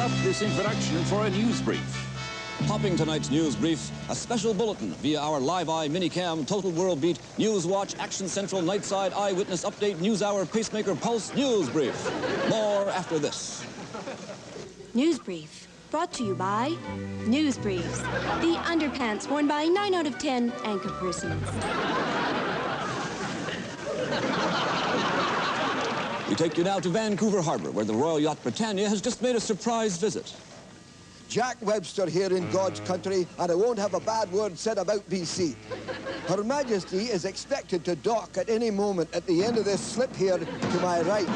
interrupt this introduction for a news brief. Topping tonight's news brief, a special bulletin via our Live Eye Minicam, Total World Beat, News Watch, Action Central, Nightside, Eyewitness Update, News Hour, Pacemaker, Pulse, News Brief. More after this. News Brief, brought to you by News Briefs, the underpants worn by 9 out of 10 anchor persons. We take you now to Vancouver Harbour, where the Royal Yacht Britannia has just made a surprise visit. Jack Webster here in God's country, and I won't have a bad word said about BC. Her Majesty is expected to dock at any moment at the end of this slip here to my right.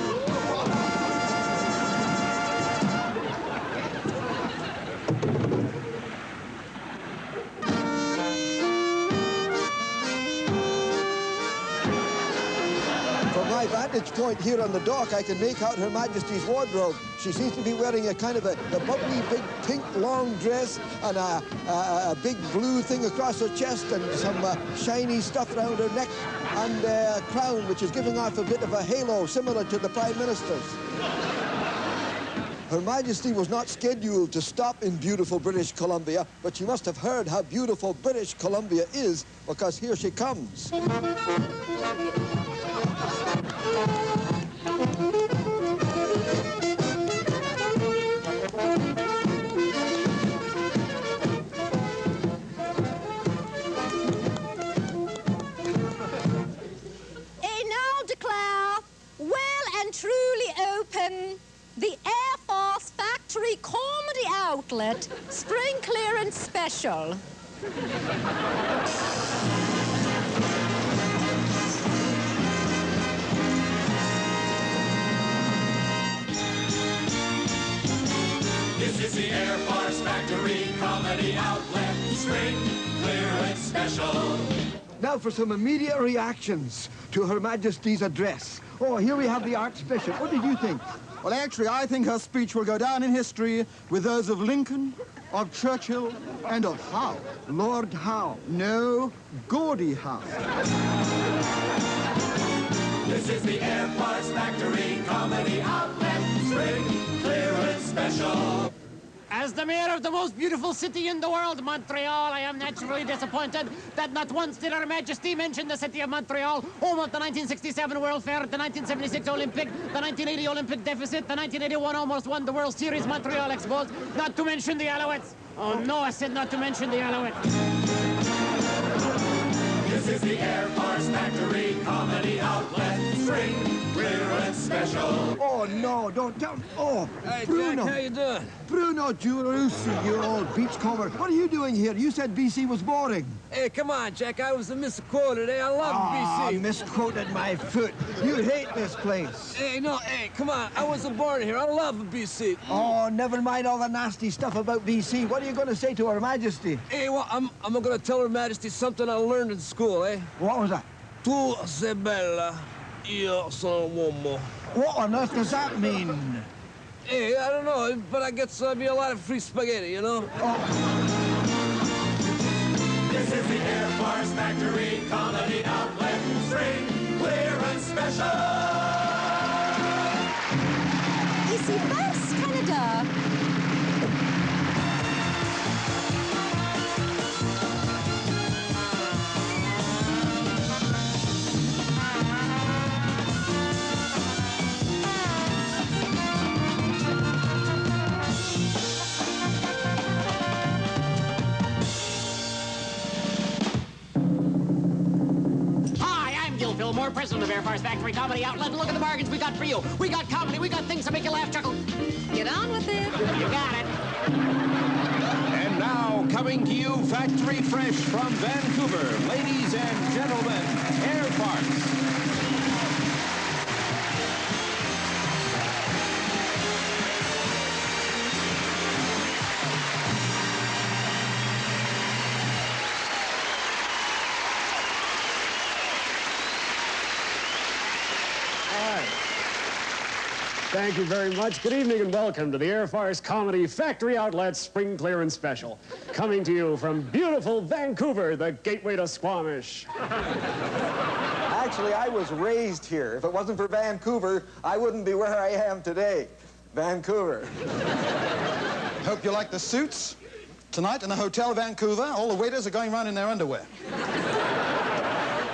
From my vantage point here on the dock, I can make out Her Majesty's wardrobe. She seems to be wearing a kind of a bubbly, big, pink, long dress and a big blue thing across her chest and some shiny stuff around her neck and a crown, which is giving off a bit of a halo, similar to the Prime Minister's. Her Majesty was not scheduled to stop in beautiful British Columbia, but she must have heard how beautiful British Columbia is, because here she comes. Truly open the Air Farce Factory Comedy Outlet Spring Clearance Special. This is the Air Farce Factory Comedy Outlet Spring Clearance Special. Now for some immediate reactions to Her Majesty's address. Oh, here we have the Archbishop. What did you think? Well, actually, I think her speech will go down in history with those of Lincoln, of Churchill, and of Howe. Lord Howe. No, Gordie Howe. This is the Air Farce Factory Comedy Outlet Spring Clearance Special. As the mayor of the most beautiful city in the world, Montreal, I am naturally disappointed that not once did Her Majesty mention the city of Montreal, home of the 1967 World Fair, the 1976 Olympic, the 1980 Olympic deficit, the 1981 almost won the World Series Montreal Expos, not to mention the Alouettes. Oh, no, I said not to mention the Alouettes. This is the Air Farce Factory Comedy Outlet Spring Clearance Special. Oh, no, don't. Oh, hey, Bruno. Jack, how you doing? Bruno Giurussi, you old beachcomber. What are you doing here? You said BC was boring. Hey, come on, Jack. I was misquoted. Hey, I love BC. Misquoted my foot. You hate this place. Hey, no, hey, come on. I wasn't born here. I love BC. Oh, never mind all the nasty stuff about BC. What are you going to say to Her Majesty? Hey, well, I'm going to tell Her Majesty something I learned in school, eh? What was that? Tu sei bella, io sono uomo. What on earth does that mean? Hey, I don't know, but I get me a lot of free spaghetti, you know? This is the Air Farce Factory Comedy Outlet Spring Clearance Special. Ici passe Canada. Fillmore, president of Air Farce Factory Comedy Outlet. Look at the bargains we got for you. We got comedy, we got things to make you laugh, chuckle. Get on with it. You got it. And now, coming to you factory fresh from Vancouver, ladies and gentlemen, Air Farce. Thank you very much. Good evening and welcome to the Air Farce Comedy Factory Outlet Spring Clearance Special. Coming to you from beautiful Vancouver, the gateway to Squamish. Actually, I was raised here. If it wasn't for Vancouver, I wouldn't be where I am today. Vancouver. Hope you like the suits. Tonight in the Hotel Vancouver, all the waiters are going around in their underwear.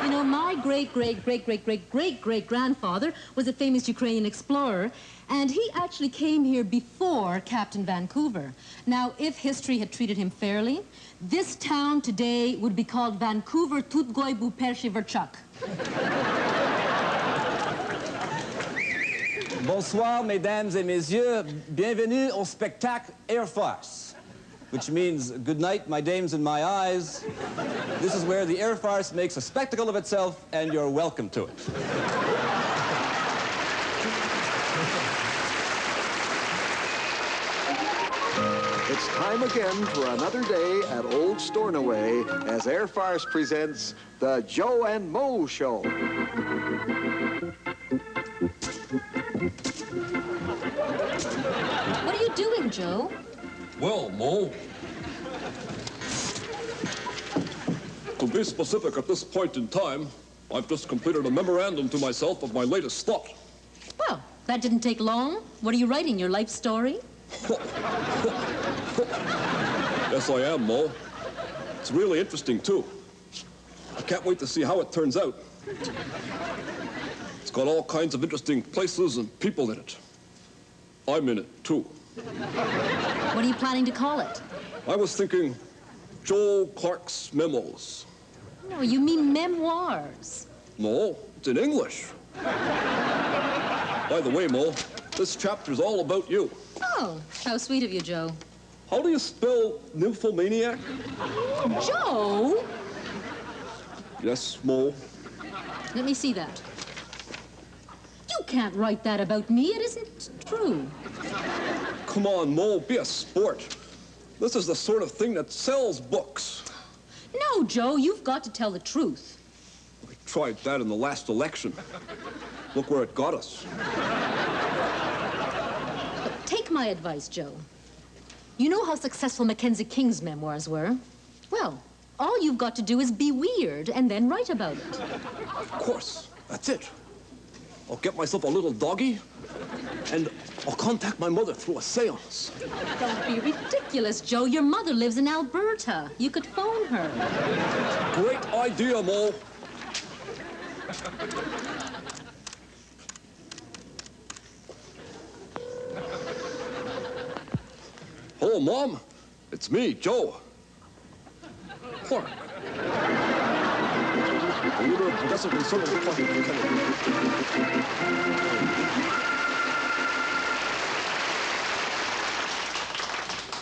You know, my great-great-great-great-great-great-great-grandfather was a famous Ukrainian explorer, and he actually came here before Captain Vancouver. Now, if history had treated him fairly, this town today would be called Vancouver Tutgoy Bupershiverchuk. Bonsoir, mesdames et messieurs. Bienvenue au spectacle Air Farce, which means good night, my dames and my eyes. This is where the Air Farce makes a spectacle of itself, and you're welcome to it. It's time again for another day at Old Stornoway as Air Farce presents the Joe and Mo Show. What are you doing, Joe? Well, Mo, to be specific, at this point in time, I've just completed a memorandum to myself of my latest thought. Well, that didn't take long. What are you writing, your life story? Yes, I am, Mo. It's really interesting, too. I can't wait to see how it turns out. It's got all kinds of interesting places and people in it. I'm in it, too. What are you planning to call it? I was thinking Joe Clark's Memos. No, you mean memoirs. No, it's in English. By the way, Mo, this chapter's all about you. Oh, how sweet of you, Joe. How do you spell nymphomaniac? Joe? Yes, Mo. Let me see that. You can't write that about me. It isn't true. Come on, Mo, be a sport. This is the sort of thing that sells books. No, Joe, you've got to tell the truth. I tried that in the last election. Look where it got us. But take my advice, Joe. You know how successful Mackenzie King's memoirs were? Well, all you've got to do is be weird and then write about it. Of course, that's it. I'll get myself a little doggy, and I'll contact my mother through a seance. Don't be ridiculous, Joe. Your mother lives in Alberta. You could phone her. Great idea, Mo. Hello, Mom. It's me, Joe. Clark. The leader of Progressive Conservative Party of Canada.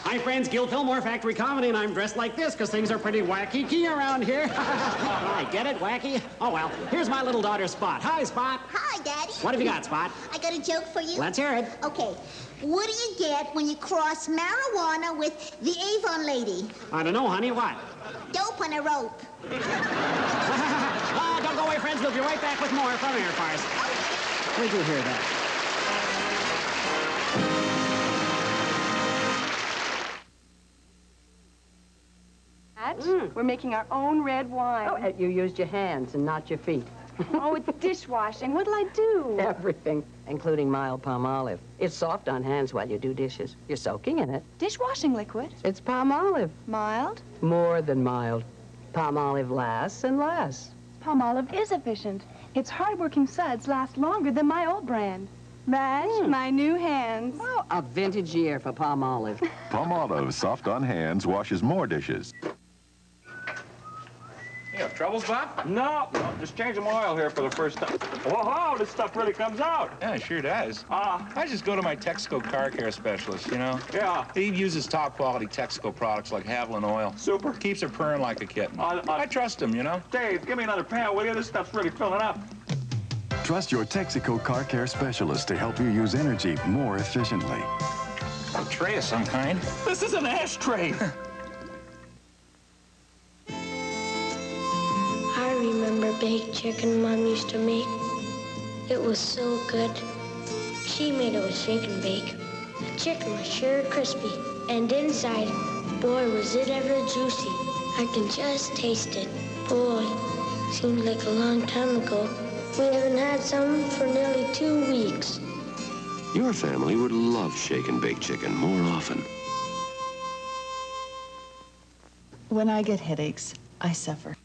Hi, friends. Gil Fillmore, Factory Comedy, and I'm dressed like this because things are pretty wacky-key around here. I get it, wacky? Oh, well, here's my little daughter, Spot. Hi, Spot. Hi, Daddy. What have you got, Spot? I got a joke for you. Let's hear it. Okay. What do you get when you cross marijuana with the Avon lady? I don't know, honey. What? Dope on a rope. Oh, don't go away, friends. We'll be right back with more from Air Farce. Where did you hear that? We're making our own red wine. Oh, you used your hands and not your feet. Oh, it's dishwashing. What'll I do? Everything, including mild palm olive. It's soft on hands while you do dishes. You're soaking in it. Dishwashing liquid? It's palm olive. Mild? More than mild. Palm olive lasts and lasts. Palm olive is efficient. Its hard-working suds last longer than my old brand. Match my new hands. Oh, a vintage year for palm olive. Palm olive, soft on hands, washes more dishes. You have troubles, Bob? No, just changing my oil here for the first time. Whoa, this stuff really comes out. Yeah, it sure does. I just go to my Texaco car care specialist, you know? Yeah. He uses top-quality Texaco products like Haviland oil. Super. Keeps her purring like a kitten. I trust him, you know? Dave, give me another pan, will you? This stuff's really filling up. Trust your Texaco car care specialist to help you use energy more efficiently. A tray of some kind. This is an ashtray. I remember baked chicken Mom used to make. It was so good. She made it with shake and bake. The chicken was sure crispy, and inside, boy, was it ever juicy. I can just taste it. Boy, seems like a long time ago. We haven't had some for nearly 2 weeks. Your family would love shake and bake chicken more often. When I get headaches, I suffer.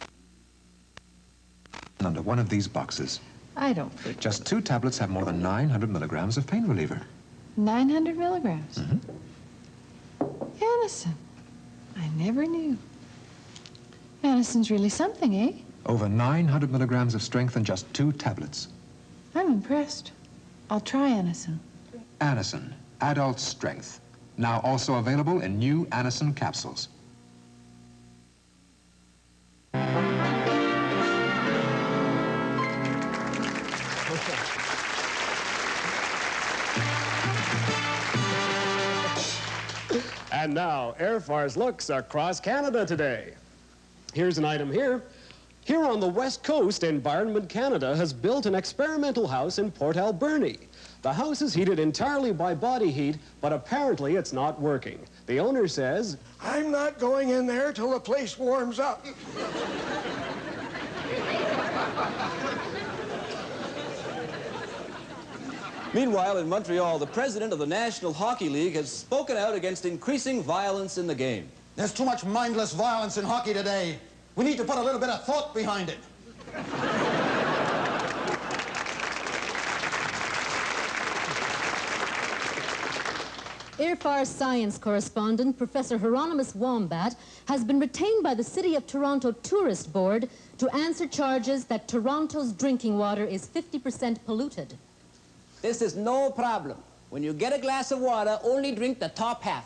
Under one of these boxes. I don't. Just 2 tablets have more than 900 milligrams of pain reliever. 900 milligrams? Mm-hmm. Anacin. I never knew. Anacin's really something, eh? Over 900 milligrams of strength in just 2 tablets. I'm impressed. I'll try Anacin. Anacin, adult strength. Now also available in new Anacin capsules. And now, Air Farce looks across Canada today. Here's an item here. Here on the West Coast, Environment Canada has built an experimental house in Port Alberni. The house is heated entirely by body heat, but apparently it's not working. The owner says, I'm not going in there till the place warms up. Meanwhile, in Montreal, the president of the National Hockey League has spoken out against increasing violence in the game. There's too much mindless violence in hockey today. We need to put a little bit of thought behind it. Air Farce science correspondent Professor Hieronymus Wombat has been retained by the City of Toronto Tourist Board to answer charges that Toronto's drinking water is 50% polluted. This is no problem. When you get a glass of water, only drink the top half.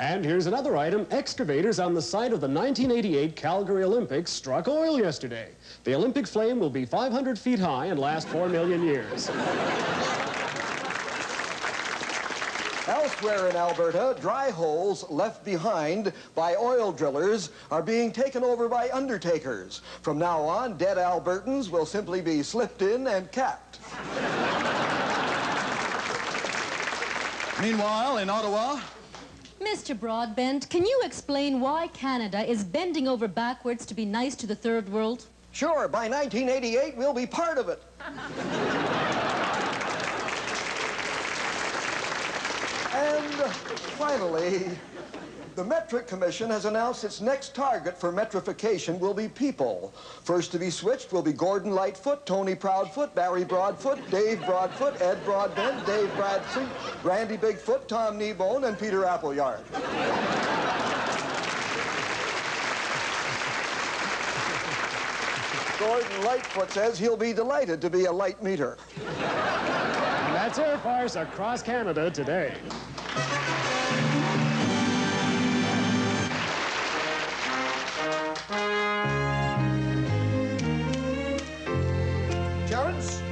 and here's another item. Excavators on the site of the 1988 Calgary Olympics struck oil yesterday. The Olympic flame will be 500 feet high and last 4 million years. Elsewhere in Alberta, dry holes left behind by oil drillers are being taken over by undertakers. From now on, dead Albertans will simply be slipped in and capped. Meanwhile, in Ottawa... Mr. Broadbent, can you explain why Canada is bending over backwards to be nice to the Third World? Sure, by 1988, we'll be part of it. And finally, the Metric Commission has announced its next target for metrification will be people. First to be switched will be Gordon Lightfoot, Tony Proudfoot, Barry Broadfoot, Dave Broadfoot, Ed Broadbent, Dave Bradford, Randy Bigfoot, Tom Kneebone, and Peter Appleyard. Gordon Lightfoot says he'll be delighted to be a light meter. And that's Air Farce across Canada today. Terrence,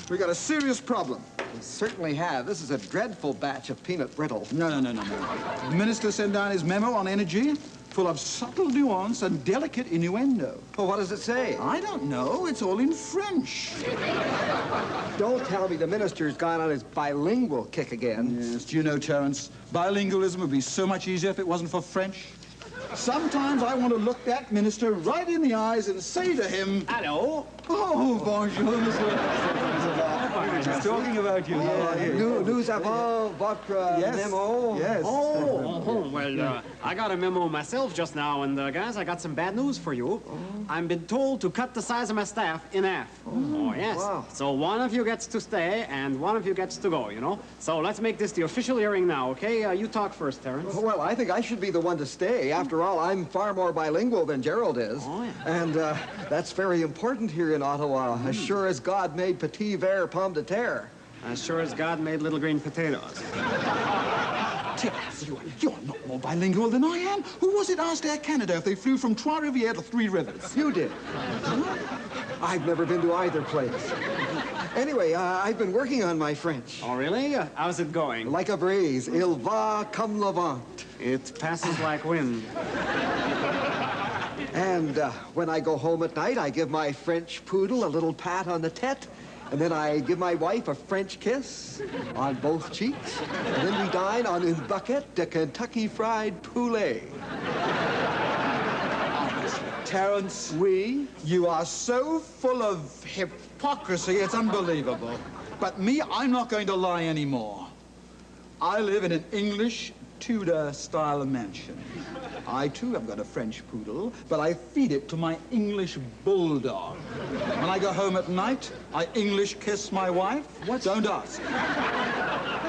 we got a serious problem. We certainly have. This is a dreadful batch of peanut brittle. No. The minister sent down his memo on energy, full of subtle nuance and delicate innuendo. Well, what does it say? I don't know. It's all in French. Don't tell me the minister's gone on his bilingual kick again. Yes, do you know, Terrence, bilingualism would be so much easier if it wasn't for French. Sometimes I want to look that minister right in the eyes and say to him... Hello. Oh, bonjour, monsieur. We were just talking about you. Nous avons votre memo. Yes. Well, I got a memo myself just now, and guys, I got some bad news for you. I've been told to cut the size of my staff in half. Oh, yes. Wow. So one of you gets to stay, and one of you gets to go, you know? So let's make this the official hearing now, okay? You talk first, Terrence. Well, I think I should be the one to stay. After all, I'm far more bilingual than Gerald is. Oh, yeah. And that's very important here in Ottawa. As sure as God made petit verre pomme de terre. As sure as God made little green potatoes. Terrence, you're not more bilingual than I am. Who was it asked Air Canada if they flew from Trois-Rivières to Three Rivers? You did. I've never been to either place. Anyway, I've been working on my French. Oh, really? How's it going? Like a breeze. Il va comme le vent. It passes like wind. And when I go home at night, I give my French poodle a little pat on the tete, and then I give my wife a French kiss on both cheeks, and then we dine on une bucket de Kentucky Fried Poulet. Terrence, you are so full of hypocrisy, it's unbelievable. But me, I'm not going to lie anymore. I live in an English Tudor-style mansion. I, too, have got a French poodle, but I feed it to my English bulldog. When I go home at night, I English kiss my wife. What? Don't ask.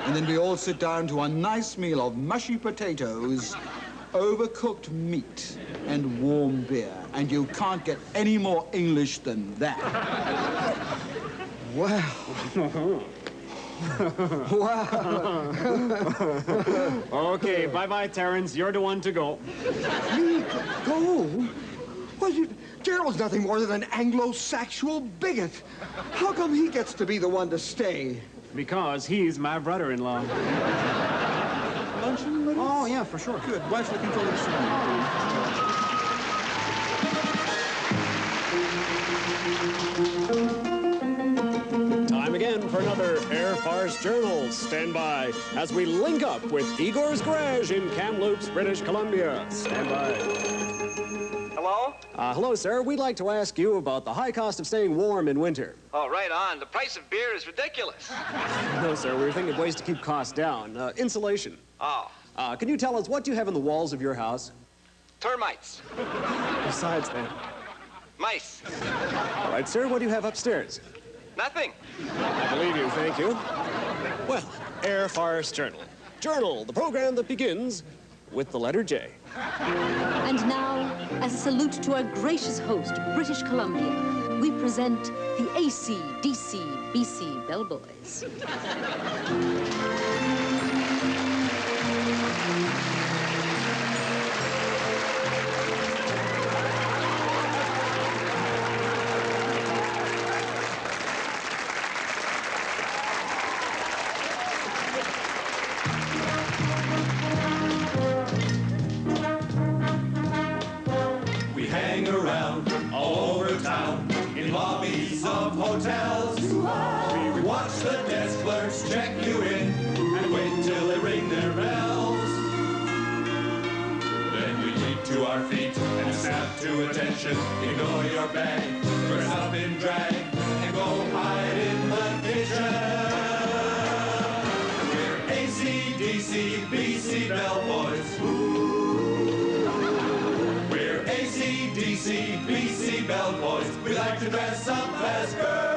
And then we all sit down to a nice meal of mushy potatoes, overcooked meat, and warm beer. And you can't get any more English than that. Wow. Wow. Okay, bye-bye, Terrence. You're the one to go. Me? Go? Well, Gerald's nothing more than an Anglo-sexual bigot. How come he gets to be the one to stay? Because he's my brother-in-law. Luncheon, ladies? Oh, yeah, for sure. Good. Wife's looking forward to seeing you. Time again for another Air Farce Journal. Stand by as we link up with Igor's Garage in Kamloops, British Columbia. Stand by. Hello? Hello, sir. We'd like to ask you about the high cost of staying warm in winter. Oh, right on. The price of beer is ridiculous. No, sir. We were thinking of ways to keep costs down. Insulation. Oh. Can you tell us what you have in the walls of your house? Termites. Besides that. Mice. All right, sir. What do you have upstairs? Nothing. I believe you. Thank you. Well, Air Farce Journal. Journal, the program that begins with the letter J. And now, as a salute to our gracious host, British Columbia, we present the AC/DC/BC Bellboys. Hotels. We watch the desk clerks check you in and wait till they ring their bells. Then we leap to our feet and snap to attention. Ignore your bag, dress up in drag, and go hide in the kitchen. We're AC/DC/BC Bellboys. We're AC/DC/BC Bellboys. We like to dress up as girls.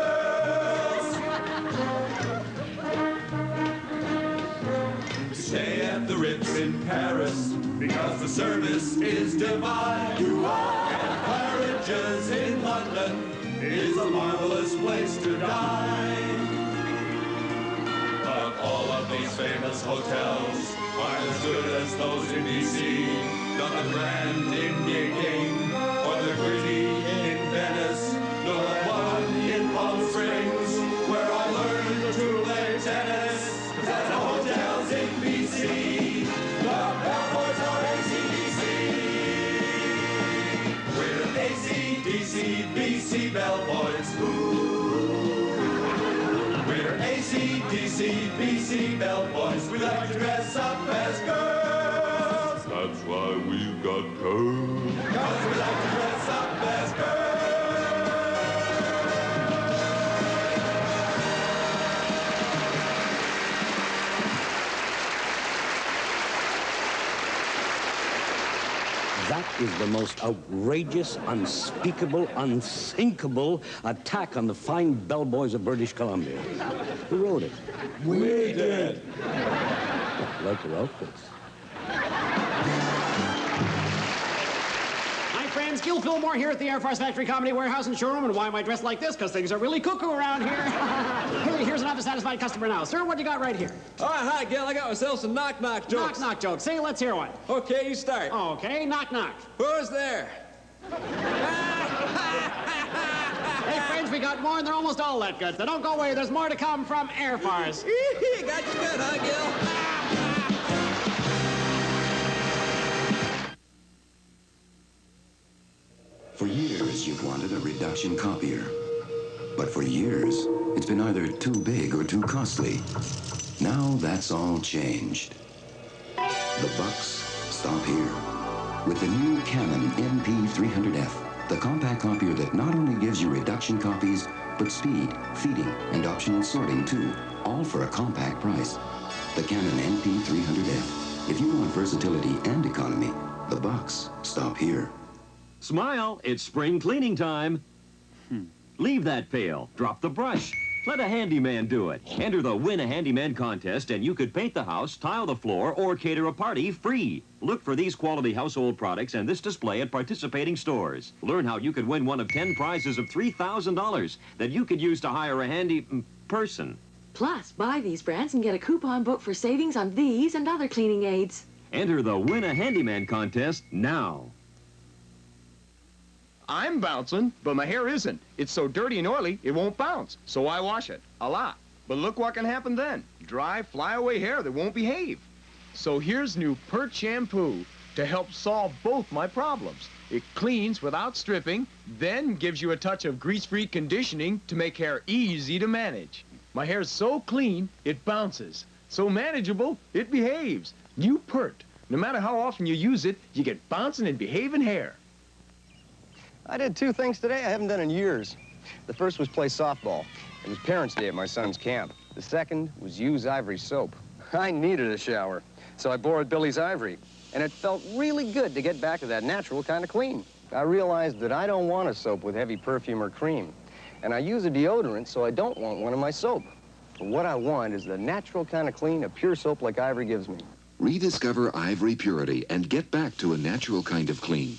We stay at the Ritz in Paris because the service is divine. And Claridge's in London is a marvelous place to dine. But all of these famous hotels aren't as good as those in BC. Not the Grand Indian King or the Gritty in Venice, nor the one in Palm Springs where I learned to play tennis. 'Cause that's the hotels in BC. The Bellboys are AC/DC. We're AC/DC/BC Bellboys. We're AC/DC/BC Bellboys. We like to dress up as girls. That's why we've got girls. 'Cause we like to dress up as girls. That is the most outrageous, unspeakable, unthinkable attack on the fine bellboys of British Columbia. Who wrote it? We did. I like their outfits. Hi, friends. Gil Fillmore here at the Air Farce Factory Comedy Warehouse and Showroom. And why am I dressed like this? Because things are really cuckoo around here. Hey, here's another satisfied customer now. Sir, what do you got right here? All right, hi, Gil. I got myself some knock-knock jokes. Knock-knock jokes. Say, let's hear one. Okay, you start. Okay, knock-knock. Who's there? Hey, friends, we got more, and they're almost all that good. So don't go away. There's more to come from Air Farce. Got you good, huh, Gil? For years, you've wanted a reduction copier. But for years, it's been either too big or too costly. Now that's all changed. The bucks stop here. With the new Canon MP300F, the compact copier that not only gives you reduction copies, but speed, feeding, and optional sorting too, all for a compact price. the Canon NP300F. If you want versatility and economy, the bucks stop here. Smile, it's spring cleaning time. Leave that pail, drop the brush. Let a handyman do it. Enter the Win a Handyman contest and you could paint the house, tile the floor, or cater a party free. Look for these quality household products and this display at participating stores. Learn how you could win one of 10 prizes of $3,000 that you could use to hire a handy person. Plus, buy these brands and get a coupon book for savings on these and other cleaning aids. Enter the Win a Handyman contest now. I'm bouncing, but my hair isn't. It's so dirty and oily, it won't bounce. So I wash it, a lot. But look what can happen then. Dry, flyaway hair that won't behave. So here's new Pert Shampoo to help solve both my problems. It cleans without stripping, then gives you a touch of grease-free conditioning to make hair easy to manage. My hair's so clean, it bounces. So manageable, it behaves. New Pert. No matter how often you use it, you get bouncing and behaving hair. I did 2 things today I haven't done in years. The first was play softball. It was Parents' Day at my son's camp. The second was use Ivory soap. I needed a shower, so I borrowed Billy's Ivory. And it felt really good to get back to that natural kind of clean. I realized that I don't want a soap with heavy perfume or cream. And I use a deodorant, so I don't want one in my soap. But what I want is the natural kind of clean a pure soap like Ivory gives me. Rediscover Ivory Purity and get back to a natural kind of clean.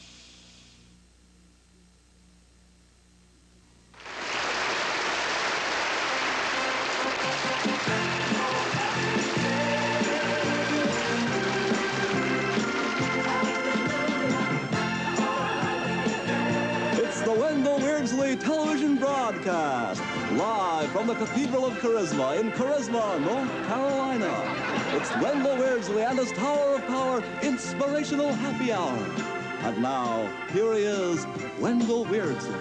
Television broadcast, live from the Cathedral of Charisma in Charisma, North Carolina. It's Wendell Weirdsley and his Tower of Power Inspirational Happy Hour. And now, here he is, Wendell Weirdsley.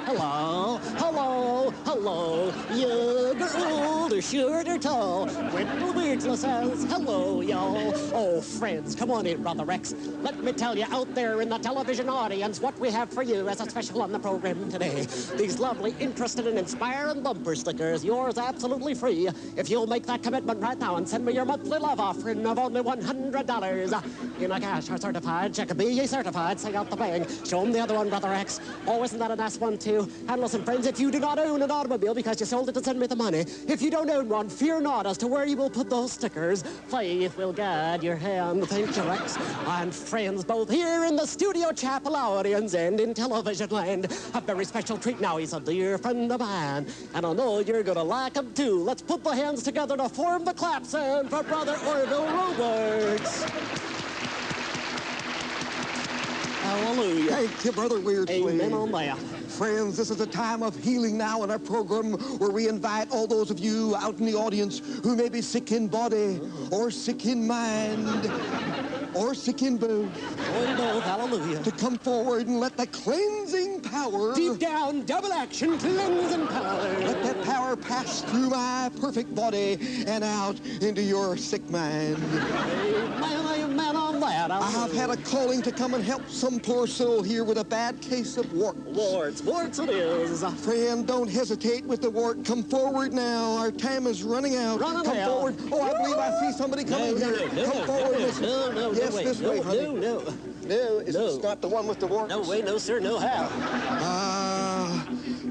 Hello, hello, hello, you're old or short or tall. Wendell Weirdsley says hello, y'all. Oh, friends, come on in, Brother Rex. Let me tell you out there in the television audience what we have for you as a special on the program today. These lovely, interesting, and inspiring bumper stickers, yours absolutely free if you'll make that commitment right now and send me your monthly love offering of only $100 in a cash or certified check. Be ye certified, say out the bang. Show them the other one, Brother Rex. Oh, isn't that a nice one, too? And listen, friends, if you do not own an automobile because you sold it to send me the money, if you don't own one, fear not as to where you will put those stickers. Faith will guide your hand. Thank you, Rex. And friends, both here in the studio chapel audience and in television land, a very special treat now. He's a dear friend of mine, and I know you're going to like him, too. Let's put the hands together to form the clap sound for Brother Orville Roberts. Hallelujah. Thank you, Brother Weirdsley. Amen on that. Friends, this is a time of healing now in our program where we invite all those of you out in the audience who may be sick in body or sick in mind or sick in both. Oh, hallelujah. To come forward and let the cleansing power... Deep down, double action, cleansing power. Let that power pass through my perfect body and out into your sick mind. Amen on that. I have had a calling to come and help some poor soul here with a bad case of warts. Warts it is. Friend, don't hesitate with the wart. Come forward now. Our time is running out. Come forward. Oh, I believe I see somebody coming here. Come forward. Yes, this way, honey. No, it's not the one with the warts. No way, no sir, no how.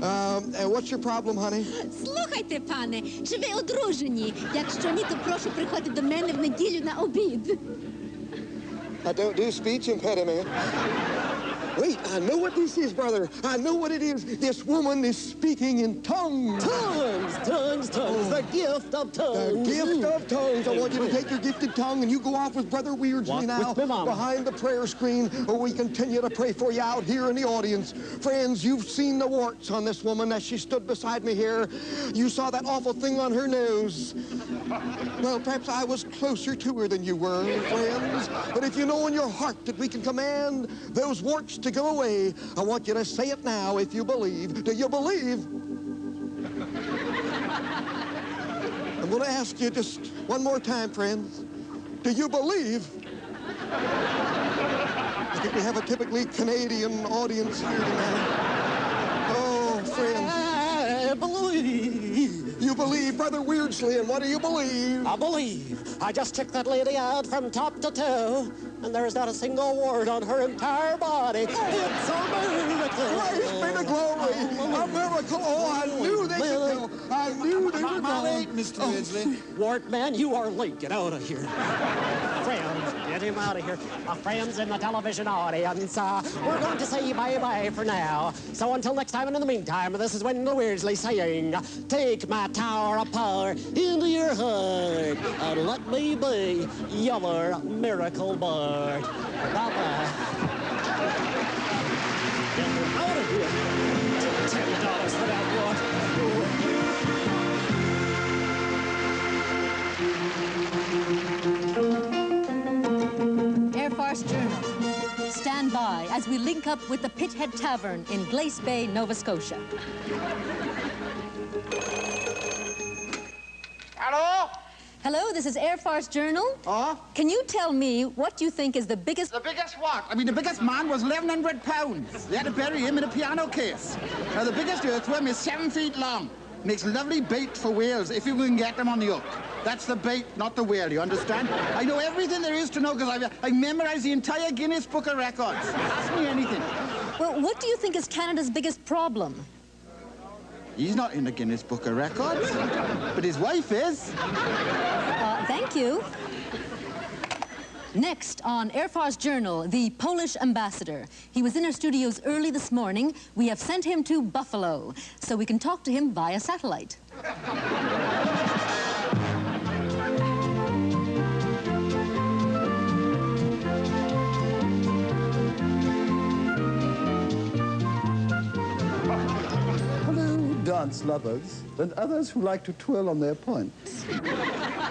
And what's your problem, honey? Слухайте, пане, чи ви одружені? Якщо ні, то прошу приходити до мене в неділю на обід. I don't do speech impediment. Wait, I know what this is, brother. I know what it is. This woman is speaking in tongues. Tongues. The gift of tongues. The gift of tongues. I want you to take your gifted tongue and you go off with Brother Weirdsley now behind the prayer screen where we continue to pray for you out here in the audience. Friends, you've seen the warts on this woman as she stood beside me here. You saw that awful thing on her nose. Well, perhaps I was closer to her than you were, friends. But if you know in your heart that we can command those warts to go away, I want you to say it now if you believe. Do you believe? I'm going to ask you just one more time, friends. Do you believe? I think we have a typically Canadian audience here tonight. Oh, friends. I believe. You believe, Brother Weirdsley, and what do you believe? I believe. I just checked that lady out from top to toe, and there is not a single word on her entire body. It's a miracle. Praise be to glory. A miracle. Oh, I knew they could go. I knew they were going. Mr. Weirdsley. Wart, man, you are late. Get out of here. Friends, get him out of here. Friends in the television audience, we're going to say bye-bye for now. So until next time, and in the meantime, this is Wendell Weirdsley saying, take my tower of power into your heart and let me be your miracle bird. Bye-bye. Get him out of here. $10 for that one. Air Farce Journal. Stand by as we link up with the Pithead Tavern in Glace Bay, Nova Scotia. Hello? Hello, this is Air Farce Journal. Can you tell me what you think is the biggest... The biggest what? I mean, the biggest man was 1,100 pounds. They had to bury him in a piano case. Now, the biggest earthworm is 7 feet long. Makes lovely bait for whales if you can get them on the hook. That's the bait, not the whale, you understand? I know everything there is to know because I memorized the entire Guinness Book of Records. Ask me anything. Well, what do you think is Canada's biggest problem? He's not in the Guinness Book of Records, but his wife is. Thank you. Next on Air Farce Journal, the Polish ambassador. He was in our studios early this morning. We have sent him to Buffalo so we can talk to him via satellite. Dance lovers and others who like to twirl on their points.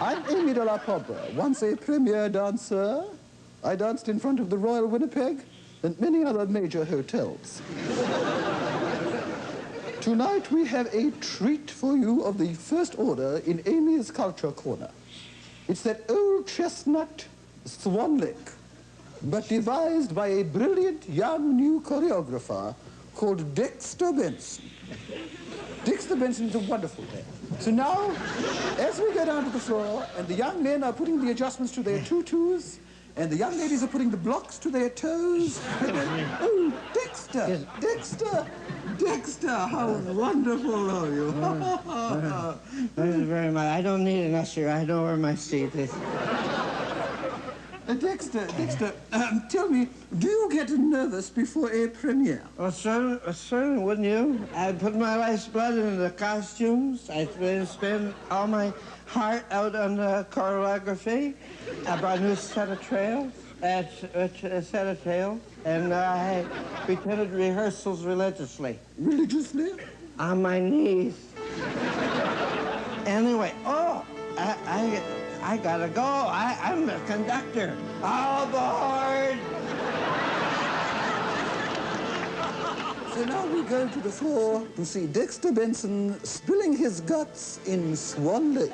I'm Amy de la Pobra, once a premier dancer. I danced in front of the Royal Winnipeg and many other major hotels. Tonight we have a treat for you of the first order in Amy's Culture Corner. It's that old chestnut Swan Lake, but devised by a brilliant young new choreographer called Dexter Benson. Dexter Benson is a wonderful man. So now, as we go down to the floor, and the young men are putting the adjustments to their tutus, and the young ladies are putting the blocks to their toes. Oh, Dexter! Yes. Dexter! Dexter, how wonderful are you? Thank you very much. I don't need an usher. I know where my seat is. Dexter, tell me, do you get nervous before a premiere? Well, certainly, wouldn't you? I'd put my life's blood into the costumes. I'd spend all my heart out on the choreography. I brought a new set of tails, and I repeated rehearsals religiously. Religiously? On my knees. Anyway, I gotta go. I'm the conductor. All aboard! So now we go to the floor to see Dexter Benson spilling his guts in Swan Lake.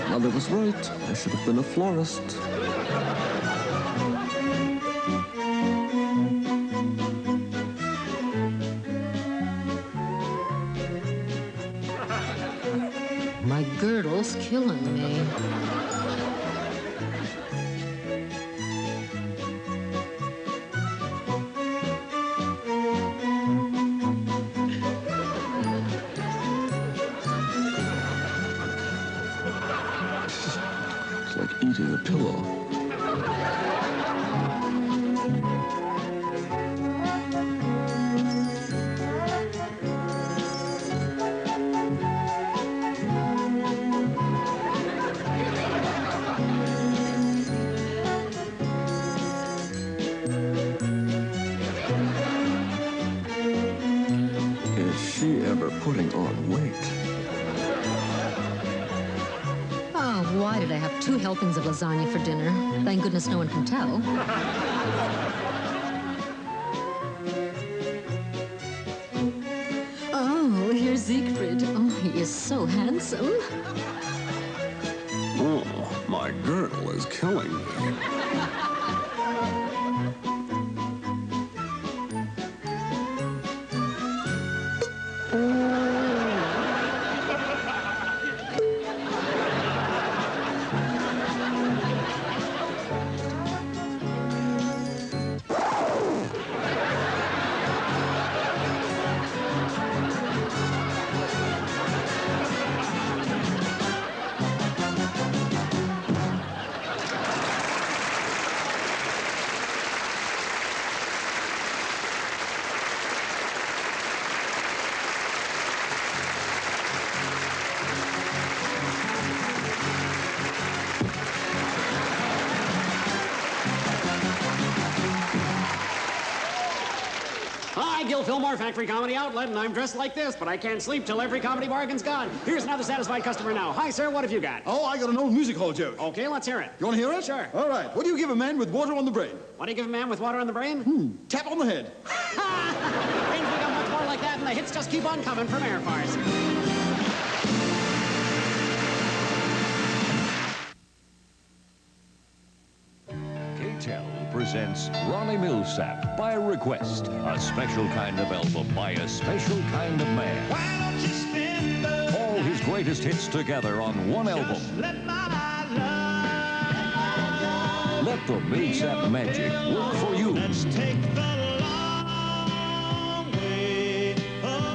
Mother was right. I should have been a florist. My girdle's killing me. eating a pillow. Is she ever putting on weight? Oh, why did I have 2 helpings of lasagna for dinner? Thank goodness no one can tell. Oh, here's Siegfried. Oh, he is so handsome. Oh, my girdle is killing me. Hi, Gil Fillmore, Factory Comedy Outlet, and I'm dressed like this, but I can't sleep till every comedy bargain's gone. Here's another satisfied customer now. Hi, sir, what have you got? Oh, I got an old music hall joke. Okay, let's hear it. You want to hear it? Sure. All right. What do you give a man with water on the brain? What do you give a man with water on the brain? Tap on the head. Things become much more like that, and the hits just keep on coming from Air Farce. KTEL presents Ronnie Millsap by request, a special kind of album by a special kind of man. Why don't you spend All his greatest hits together on one album. let my Let the Millsap magic work for you. take the long way.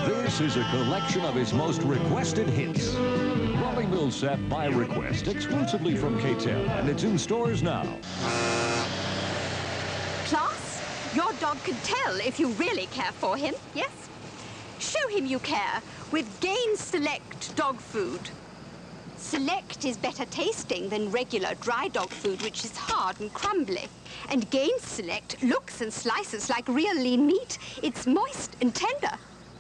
This is a collection of his most requested hits. Ronnie Millsap by request, exclusively from KTEL, and it's in stores now. Plus, your dog can tell if you really care for him, yes? Show him you care with Gain Select dog food. Select is better tasting than regular dry dog food, which is hard and crumbly. And Gain Select looks and slices like real lean meat. It's moist and tender.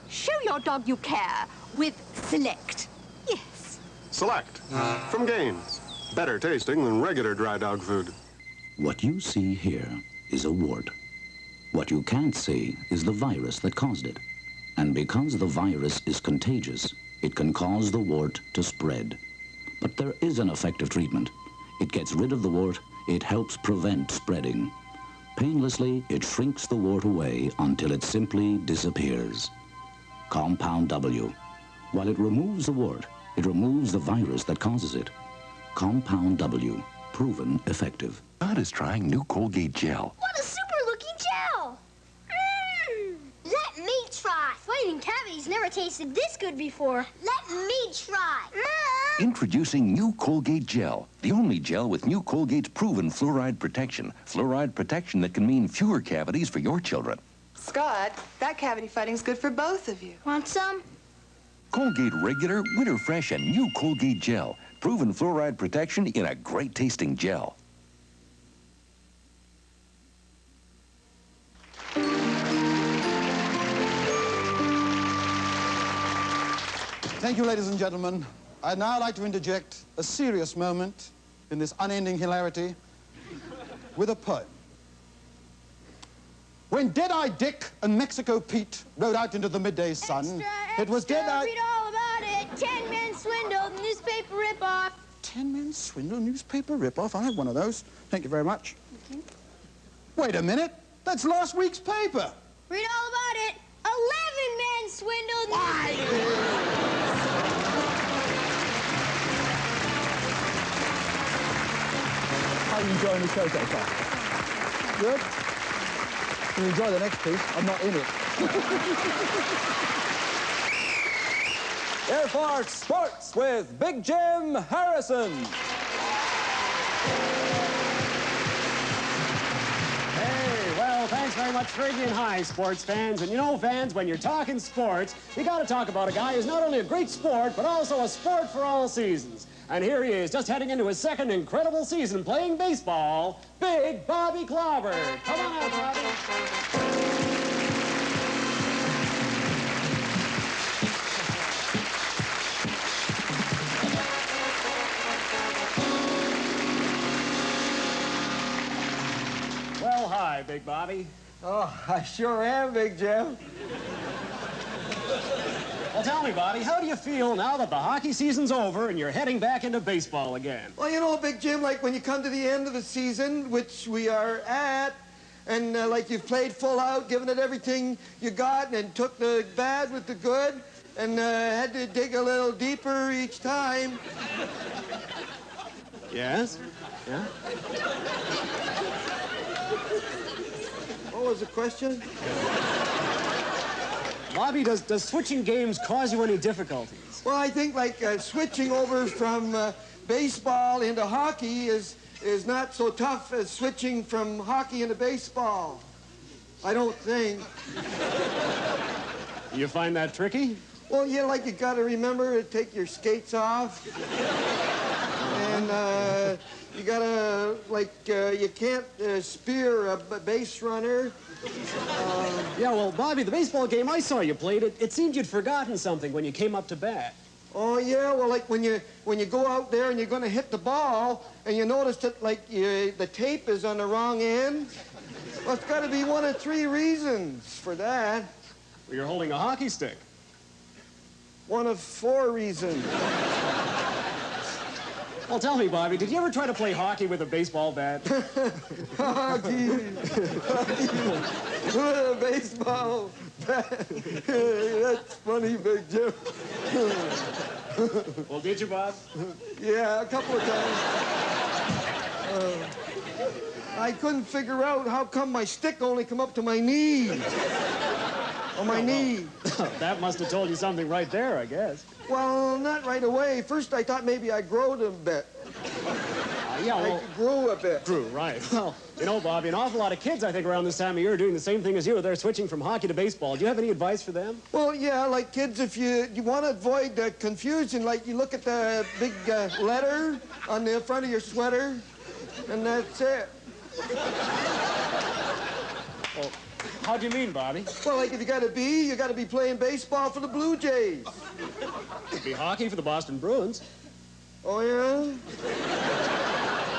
Show your dog you care with Select. Yes. Select from Gaines. Better tasting than regular dry dog food. What you see here is a wart. What you can't see is the virus that caused it. And because the virus is contagious, it can cause the wart to spread. But there is an effective treatment. It gets rid of the wart, it helps prevent spreading. Painlessly, it shrinks the wart away until it simply disappears. Compound W. While it removes the wart, it removes the virus that causes it. Compound W. Proven effective. God is trying new Colgate gel. What a super-looking gel! Let me try. Fighting cavities never tasted this good before. Let me try. Introducing new Colgate gel, the only gel with new Colgate's proven fluoride protection. Fluoride protection that can mean fewer cavities for your children. Scott, that cavity fighting's good for both of you. Want some? Colgate Regular, Winter Fresh, and new Colgate gel. Proven fluoride protection in a great tasting gel. Thank you, ladies and gentlemen. I'd now like to interject a serious moment in this unending hilarity with a poem. When Dead-Eye Dick and Mexico Pete rode out into the midday sun, it was Dead-Eye... Read all about it. 10 men swindled, newspaper ripoff. 10 men swindle, newspaper ripoff. I have one of those. Thank you very much. Okay. Wait a minute. That's last week's paper. Read all about it. 11 men swindled. How are you enjoying the show so far? Good? You enjoy the next piece. I'm not in it. Air Farce Sports with Big Jim Harrison. very much, Fergie, and hi, sports fans. And you know, fans, when you're talking sports, you got to talk about a guy who's not only a great sport, but also a sport for all seasons. And here he is, just heading into his second incredible season playing baseball, Big Bobby Clobber. Come on out, Bobby. Well, hi, Big Bobby. Oh, I sure am, Big Jim. Well, tell me, Bobby, how do you feel now that the hockey season's over and you're heading back into baseball again? Well, you know, Big Jim, like when you come to the end of the season, which we are at, and like you've played full out, given it everything you got, and took the bad with the good, and had to dig a little deeper each time. Yes? Yeah? What was the question? Bobby, does switching games cause you any difficulties? Well, I think like switching over from baseball into hockey is not so tough as switching from hockey into baseball. I don't think. You find that tricky? Well, yeah, like you got to remember to take your skates off. And you got to, like, you can't spear a base runner. Yeah, well, Bobby, the baseball game I saw you played, it seemed you'd forgotten something when you came up to bat. Oh, yeah, well, like when you go out there and you're going to hit the ball and you notice that, like, the tape is on the wrong end, well, it's got to be one of three reasons for that. Well, you're holding a hockey stick. One of four reasons. Well, tell me, Bobby, did you ever try to play hockey with a baseball bat? Hockey. With a baseball bat. That's funny, Big Jim. Well, did you, Bob? Yeah, a couple of times. I couldn't figure out how come my stick only come up to my knees. On my knee. That must have told you something right there, I guess. Well, not right away. First, I thought maybe I growed a bit. Yeah, well... I grew a bit. Grew, right. Well, you know, Bobby, an awful lot of kids, I think, around this time of year are doing the same thing as you. They're switching from hockey to baseball. Do you have any advice for them? Well, yeah, like kids, if you want to avoid the confusion, like you look at the big letter on the front of your sweater, and that's it. Well, how do you mean, Bobby? Well, like if you got a B, you got to be playing baseball for the Blue Jays. Could be hockey for the Boston Bruins. Oh, yeah?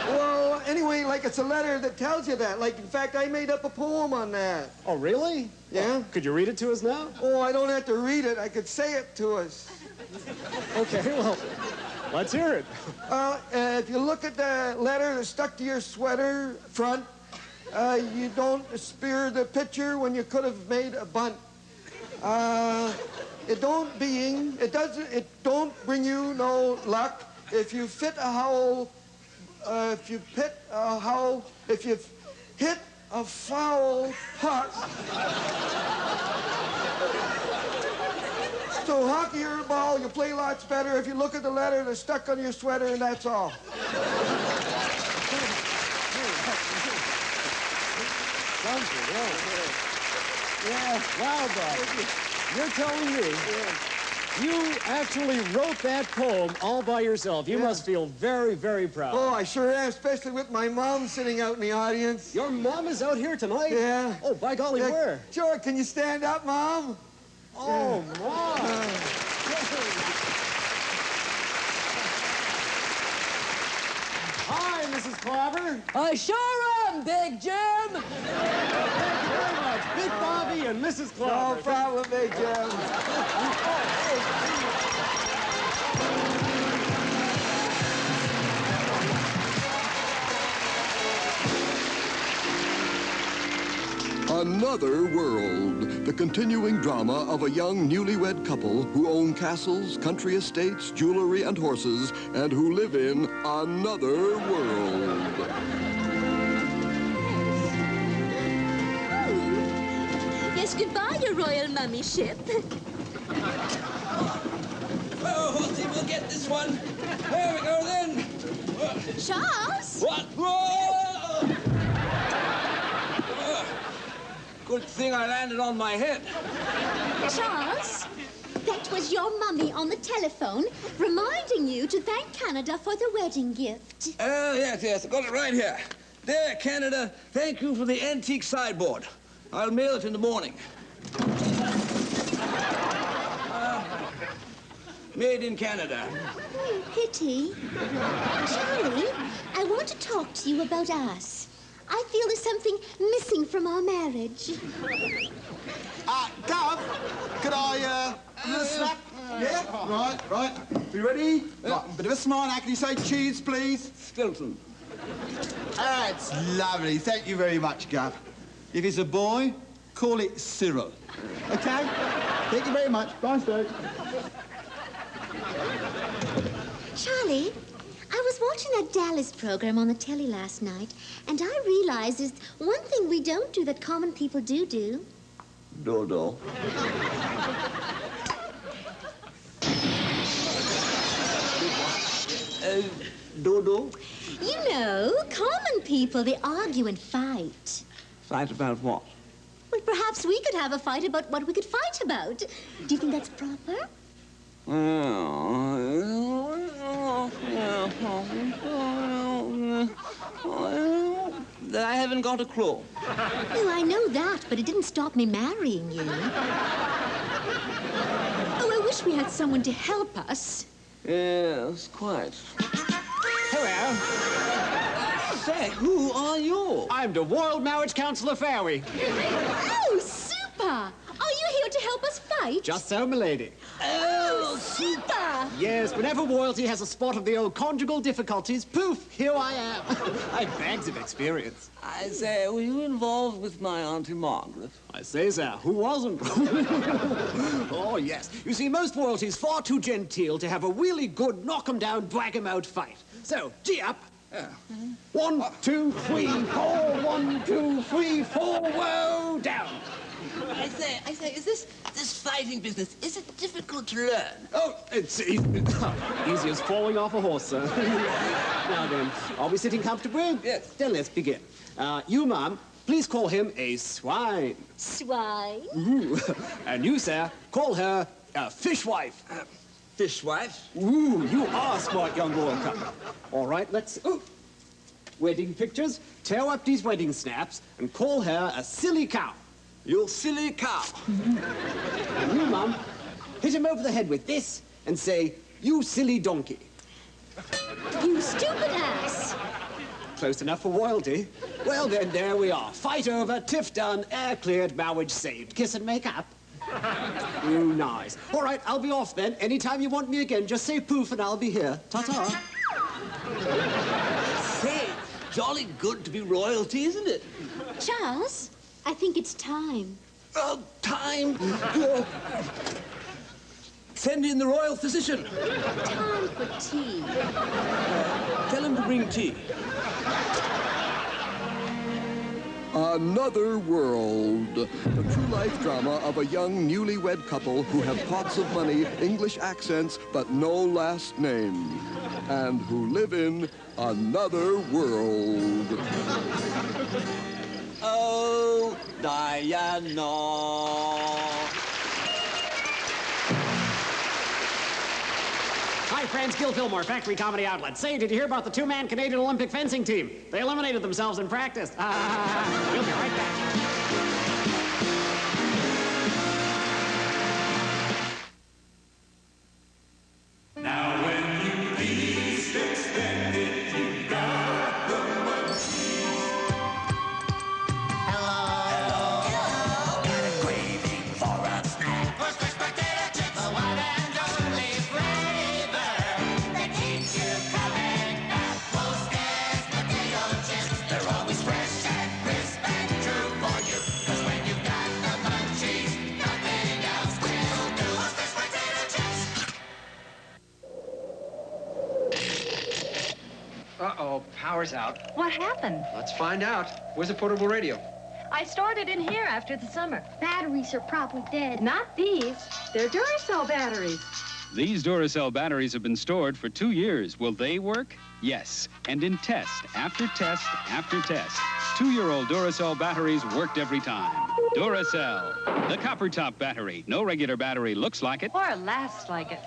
Well, anyway, like it's a letter that tells you that. Like, in fact, I made up a poem on that. Oh, really? Yeah. Well, could you read it to us now? Oh, I don't have to read it. I could say it to us. Okay, well, let's hear it. If you look at the letter that's stuck to your sweater front, you don't spear the pitcher when you could have made a bunt. It don't bring you no luck if you hit a foul puck. So hockey or ball, you play lots better if you look at the letter that's stuck on your sweater, and that's all. Yeah, wow, Bob. You're telling me you actually wrote that poem all by yourself. You must feel very, very proud. Oh, I sure am, especially with my mom sitting out in the audience. Your mom is out here tonight? Yeah. Oh, by golly, where? Sure, can you stand up, Mom? Oh, Mom. Hi, Mrs. Clobber. I sure am, Big Jim. Thank you very much. Big Bobby and Mrs. Clobber. No problem, Big Jim. Another World, the continuing drama of a young newlywed couple who own castles, country estates, jewelry, and horses, and who live in another world. Yes, goodbye, your royal mummy ship. Oh, I think we'll get this one. There we go, then. Charles? What? Whoa! Good thing I landed on my head. Charles, that was your mummy on the telephone reminding you to thank Canada for the wedding gift. Oh, yes, I got it right here. There, Canada, thank you for the antique sideboard. I'll mail it in the morning. Made in Canada. Pity. Charlie, I want to talk to you about us. I feel there's something missing from our marriage. Gov, could I, a little snack? Yeah? Right. You ready? Right, bit of a smile now. Can you say cheese, please? Stilton. That's lovely. Thank you very much, Gov. If it's a boy, call it Cyril. Okay? Thank you very much. Bye, sir. Charlie, I was watching that Dallas program on the telly last night, and I realized there's one thing we don't do that common people do. Dodo. Dodo? You know, common people, they argue and fight. Fight about what? Well, perhaps we could have a fight about what we could fight about. Do you think that's proper? I haven't got a clue. Oh, I know that, but it didn't stop me marrying you. Oh, I wish we had someone to help us. Yes, quite. Hello. Say, who are you? I'm the World Marriage Council of Fairway. Oh, super! Are you here to help us fight? Just so, milady. Oh, super! Yes, whenever royalty has a spot of the old conjugal difficulties, poof, here I am. I've bags of experience. I say, were you involved with my Auntie Margaret? I say, sir, who wasn't? Oh, yes. You see, most royalty's far too genteel to have a really good knock-em-down, drag-em-out fight. So, gee up. 1, 2, 3, 4, 1, 2, 3, 4, whoa, down. I say, is this fighting business, is it difficult to learn? Oh, it's easy as falling off a horse, sir. Now then, are we sitting comfortably? Yes. Then let's begin. You, Mum, please call him a swine. Swine? Ooh. And you, sir, call her a fishwife. Fishwife? Ooh, you are a smart young royal couple. All right, let's... Ooh. Wedding pictures, tear up these wedding snaps, and call her a silly cow. You silly cow. And you, Mum, hit him over the head with this and say, you silly donkey. You stupid ass. Close enough for royalty. Well, then, there we are. Fight over, tiff done, air cleared, marriage saved. Kiss and make up. Ooh, nice. All right, I'll be off then. Anytime you want me again, just say poof and I'll be here. Ta-ta. Say, jolly good to be royalty, isn't it? Charles, I think it's time. Oh, time? Send in the royal physician. Time for tea. Tell him to bring tea. Another World, the true-life drama of a young newlywed couple who have pots of money, English accents, but no last name, and who live in another world. Oh, Diana. Hi, friends. Gil Fillmore, Factory Comedy Outlet. Say, did you hear about the two-man Canadian Olympic fencing team? They eliminated themselves in practice. We'll be right back. Now when you least expect it, you got the munchies. Hello. Got a craving for a snack. For smashed potato chips. The one and only flavor that keeps you coming back. Most scarce potato chips. They're always fresh and crisp and true for you. 'Cause when you've got the munchies, nothing else will do. For smashed potato chips. Uh-oh, power's out. What happened? Let's find out. Where's the portable radio? I stored it in here after the summer. Batteries are probably dead. Not these. They're Duracell batteries. These Duracell batteries have been stored for 2 years. Will they work? Yes. And in test after test after test, 2-year-old Duracell batteries worked every time. Duracell, the copper top battery. No regular battery looks like it. Or lasts like it.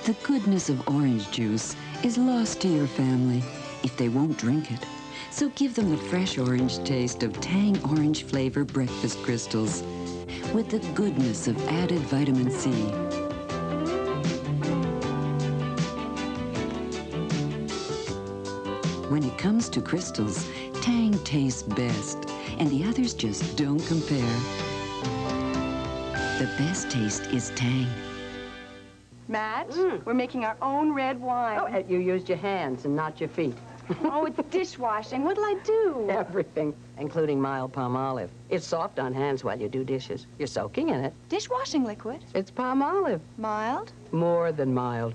The goodness of orange juice is lost to your family if they won't drink it. So give them the fresh orange taste of Tang Orange Flavor Breakfast Crystals with the goodness of added vitamin C. When it comes to crystals, Tang tastes best, and the others just don't compare. The best taste is Tang. Madge, we're making our own red wine. Oh, you used your hands and not your feet. Oh, it's dishwashing. What'll I do? Everything, including mild palm olive. It's soft on hands while you do dishes. You're soaking in it. Dishwashing liquid? It's palm olive. Mild? More than mild.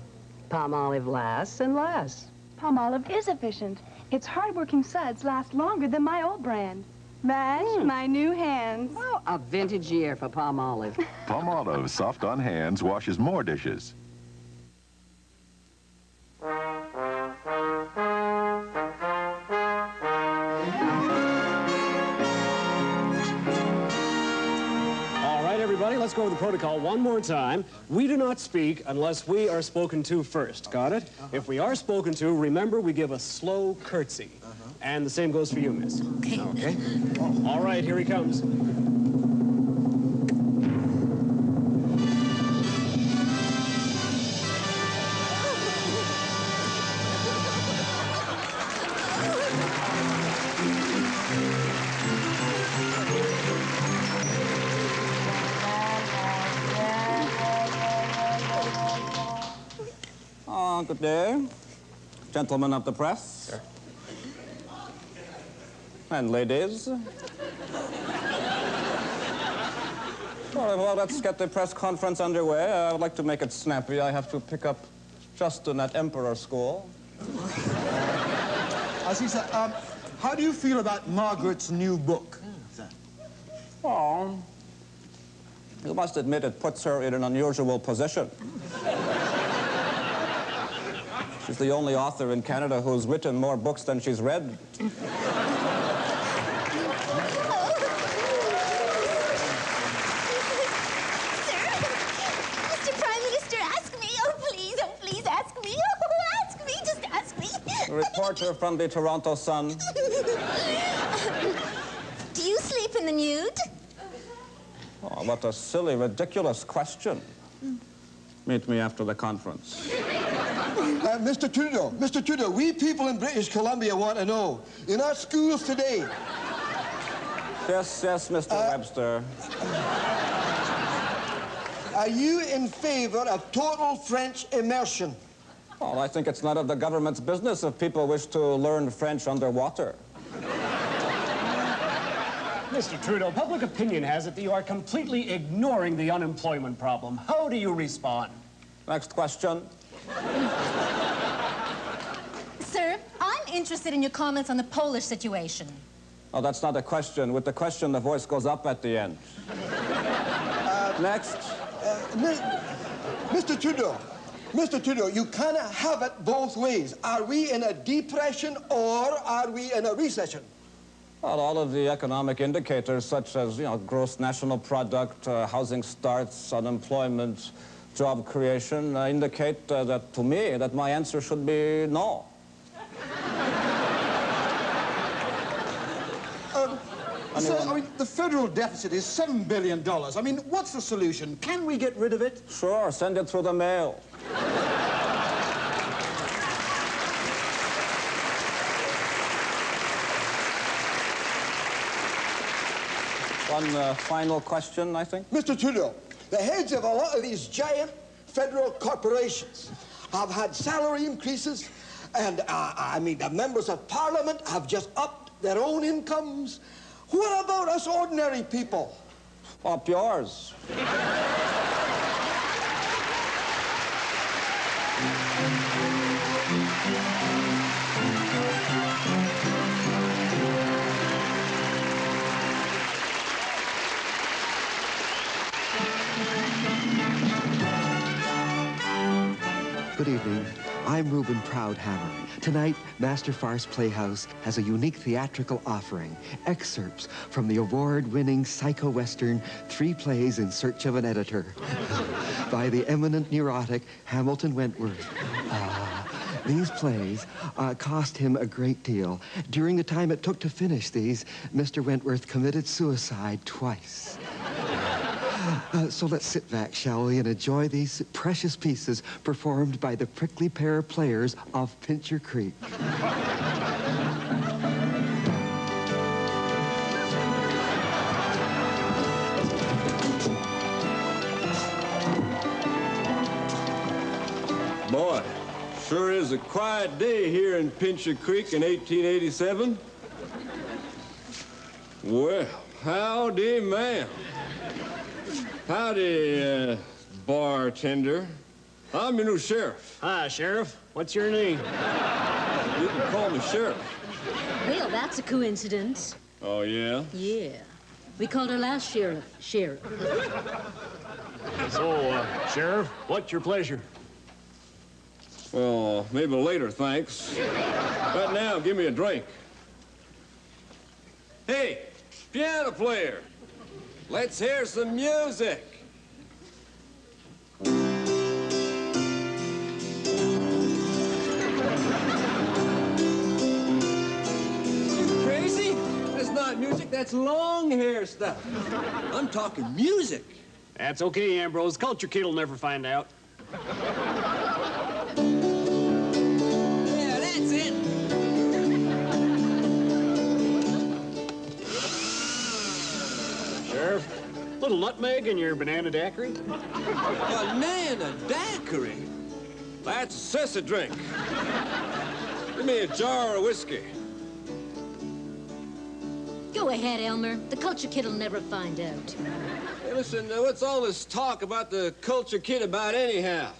Palm olive lasts and lasts. Palm olive is efficient. Its hard-working suds last longer than my old brand. Madge, my new hands. Oh, a vintage year for palm olive. Palm olive, soft on hands, washes more dishes. Everybody, let's go over the protocol one more time. We do not speak unless we are spoken to first. Got it? If we are spoken to, remember we give a slow curtsy. And the same goes for you, miss. Okay. All right, here he comes. Good day, gentlemen of the press. Sure. And ladies. Well, let's get the press conference underway. I would like to make it snappy. I have to pick up Justin at Emperor School. I see, sir. How do you feel about Margaret's new book, sir? Well, you must admit it puts her in an unusual position. She's the only author in Canada who's written more books than she's read. Mr. Prime Minister, ask me. Oh, please ask me. Oh, ask me, just ask me. A reporter from the Toronto Sun. Do you sleep in the nude? Oh, what a silly, ridiculous question. Meet me after the conference. Mr. Trudeau, we people in British Columbia want to know, in our schools today... Yes, Mr. Webster. Are you in favor of total French immersion? Well, I think it's none of the government's business if people wish to learn French underwater. Mr. Trudeau, public opinion has it that you are completely ignoring the unemployment problem. How do you respond? Next question. Sir, I'm interested in your comments on the Polish situation. Oh, that's not a question. With the question, the voice goes up at the end. Next. Mr. Trudeau, you cannot have it both ways. Are we in a depression or are we in a recession? Well, all of the economic indicators, such as, gross national product, housing starts, unemployment, job creation, indicate that, to me, that my answer should be no. So, the federal deficit is $7 billion. What's the solution? Can we get rid of it? Sure, send it through the mail. One final question, I think. Mr. Trudeau, the heads of a lot of these giant federal corporations have had salary increases, and, the members of Parliament have just upped their own incomes. What about us ordinary people? Up yours. Good evening. I'm Reuben Proudhammer. Tonight, Master Farce Playhouse has a unique theatrical offering. Excerpts from the award-winning psycho-western 3 Plays in Search of an Editor by the eminent neurotic Hamilton Wentworth. These plays cost him a great deal. During the time it took to finish these, Mr. Wentworth committed suicide twice. So let's sit back, shall we, and enjoy these precious pieces performed by the prickly pear players of Pincher Creek. Boy, sure is a quiet day here in Pincher Creek in 1887. Well, howdy, ma'am. Howdy, bartender. I'm your new sheriff. Hi, Sheriff. What's your name? You can call me Sheriff. Well, that's a coincidence. Oh, yeah? Yeah. We called our last sheriff, Sheriff. So, Sheriff, what's your pleasure? Well, maybe later, thanks. But now, give me a drink. Hey, piano player. Let's hear some music. You crazy? That's not music, that's long hair stuff. I'm talking music. That's okay, Ambrose. Culture Kid will never find out. Yeah, that's it. Sheriff, little nutmeg in your banana daiquiri? Banana daiquiri? That's a sissy drink. Give me a jar of whiskey. Go ahead, Elmer. The Culture Kid will never find out. Hey, listen, what's all this talk about the Culture Kid about anyhow?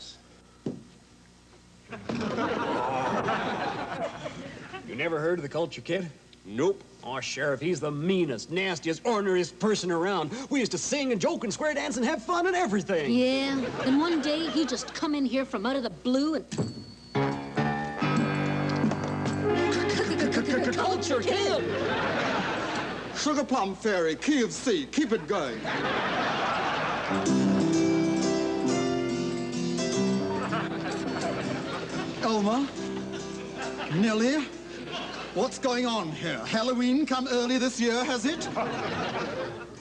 You never heard of the Culture Kid? Nope. Oh, Sheriff, he's the meanest, nastiest, orneriest person around. We used to sing and joke and square dance and have fun and everything. Yeah, and one day he just come in here from out of the blue and... Culture Kid! Sugar Plum Fairy, key of C, keep it going. Elmer? Nellie? What's going on here? Halloween come early this year, has it?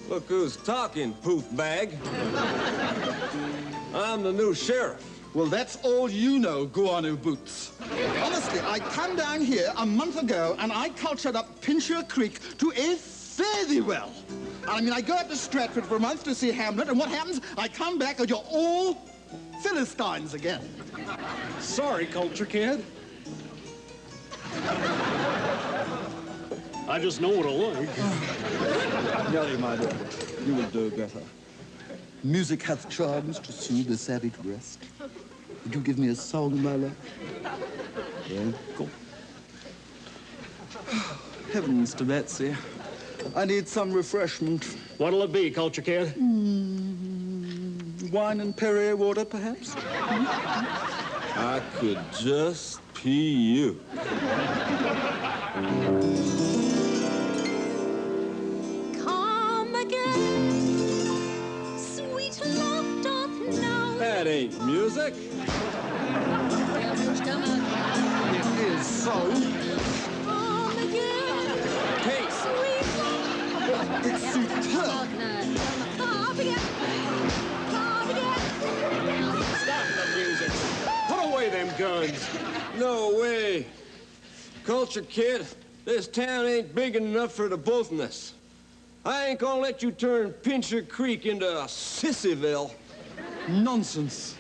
Look who's talking, poof bag. I'm the new sheriff. Well, that's all you know, guano boots. Honestly, I come down here a month ago and I cultured up Pincher Creek to a fairly well. I mean, I go up to Stratford for a month to see Hamlet, and what happens? I come back and you're all Philistines again. Sorry, Culture Kid. I just know what I like. Nellie, my dear, you will do better. Music hath charms to soothe the savage breast. Would you give me a song, my love? Yeah, go. Heavens to Betsy. I need some refreshment. What'll it be, Culture Kid? Wine and Perrier water, perhaps? I could just pee you. Come again, sweet love doth know. That ain't music. It is so. Come again, Hey, sweet love. It's superb. Come again, come again. Stop the music. Put away them guns. no way. Culture Kid, this town ain't big enough for the both of us. I ain't gonna let you turn Pincher Creek into a Sissyville. Nonsense.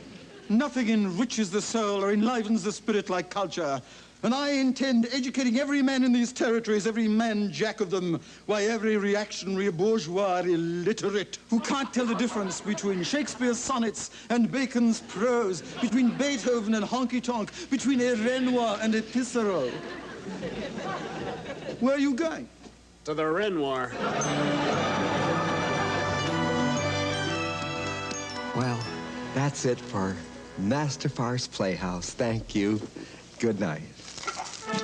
Nothing enriches the soul or enlivens the spirit like culture. And I intend educating every man in these territories, every man jack of them, why every reactionary bourgeois illiterate who can't tell the difference between Shakespeare's sonnets and Bacon's prose, between Beethoven and honky-tonk, between a Renoir and a Pissarro. Where are you going? To the Renoir. Well, that's it for Master Farce Playhouse. Thank you. Good night. Thank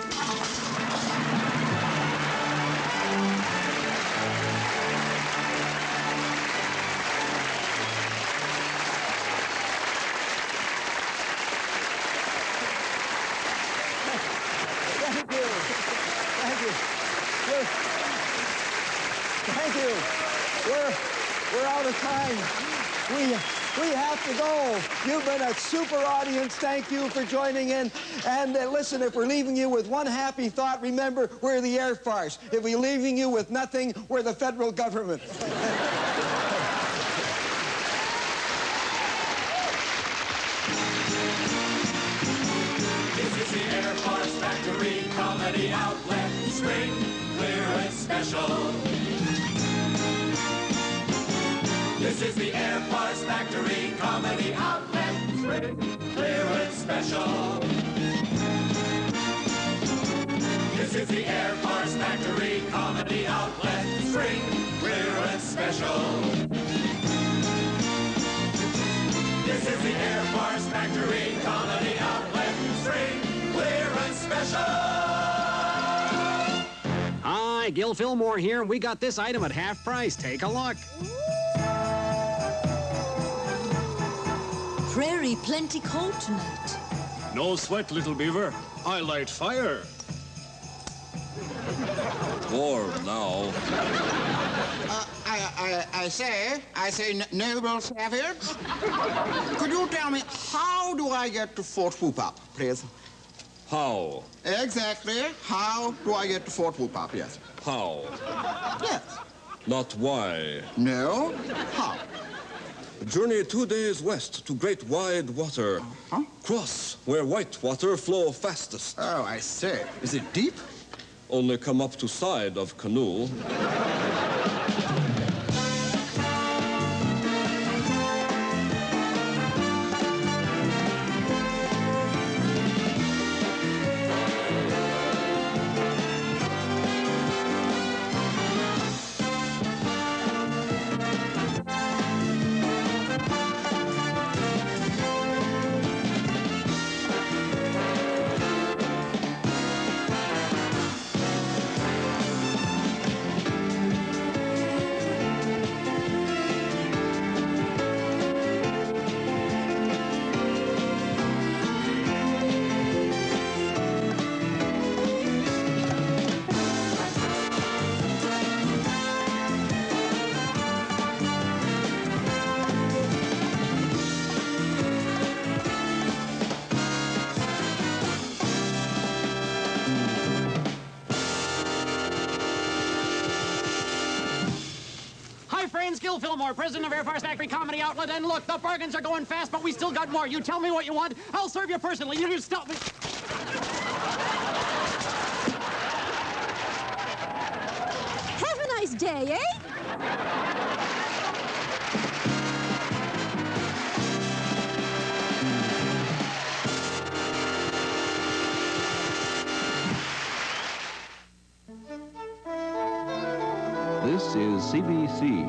you. Thank you. Thank you. We're out of time. We have to go. You've been a super audience. Thank you for joining in. And listen, if we're leaving you with one happy thought, remember, we're the Air Farce. If we're leaving you with nothing, we're the federal government. This is the Air Farce Factory Comedy Outlet Spring Clearance Special. This is the Air Farce Factory Comedy Outlet Spring Clearance Special. This is the Air Farce Factory Comedy Outlet Spring Clearance Special. This is the Air Farce Factory Comedy Outlet Spring Clearance Special. Hi, Gil Fillmore here. We got this item at half price. Take a look. Prairie plenty cold tonight. No sweat, little beaver. I light fire. Warm now. I say, noble savage, could you tell me, how do I get to Fort Whoop-Up, please? How? Exactly. How do I get to Fort Whoop-Up, yes? How? Yes. Not why. No? How? Journey 2 days west to great wide water. Cross where white water flow fastest. Oh, I see. Is it deep? Only come up to side of canoe. Gil Fillmore, president of Air Farce Factory Comedy Outlet, and look, the bargains are going fast, but we still got more. You tell me what you want, I'll serve you personally. You just stop me. Have a nice day, eh? This is CBC,